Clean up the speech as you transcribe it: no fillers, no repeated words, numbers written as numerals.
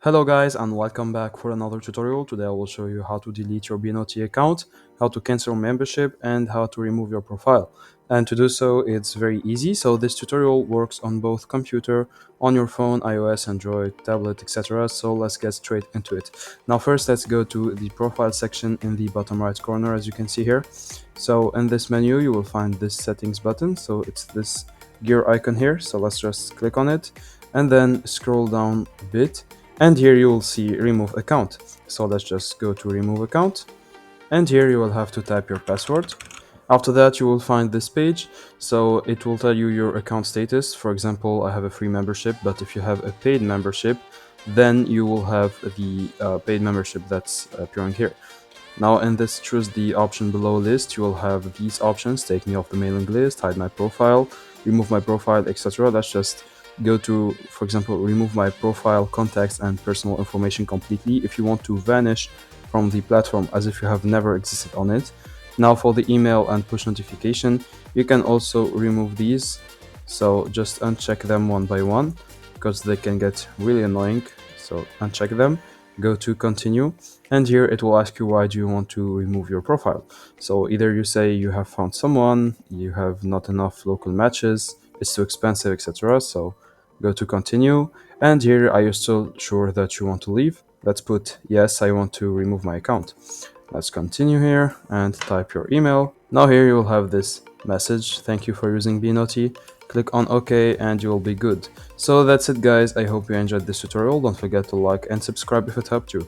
Hello guys and welcome back for another tutorial. Today I will show you how to delete your BeNaughty account, how to cancel membership and how to remove your profile. And to do so it's very easy. So this tutorial works on both computer, on your phone, iOS, Android, tablet, etc. So let's get straight into it. Now first let's go to the profile section in the bottom right corner as you can see here. So in this menu you will find this settings button. So it's this gear icon here. So let's just click on it and then scroll down a bit. And here you will see remove account. So let's just go to remove account. And here you will have to type your password. After that you will find this page. So it will tell you your account status. For example, I have a free membership, but if you have a paid membership, then you will have the paid membership that's appearing here. Now in this choose the option below list, you will have these options: take me off the mailing list, hide my profile, remove my profile, etc. Let's just go to, for example, remove my profile, contacts and personal information completely if you want to vanish from the platform as if you have never existed on it. Now for the email and push notification, you can also remove these. So just uncheck them one by one because they can get really annoying. So uncheck them, go to continue, and here it will ask you why do you want to remove your profile. So either you say you have found someone, you have not enough local matches, it's too expensive, etc. So go to continue, and here are you still sure that you want to leave? Let's put yes, I want to remove my account. Let's continue here and type your email. Now here you will have this message: thank you for using BeNaughty. Click on OK and you will be good. So that's it guys, I hope you enjoyed this tutorial. Don't forget to like and subscribe if it helped you.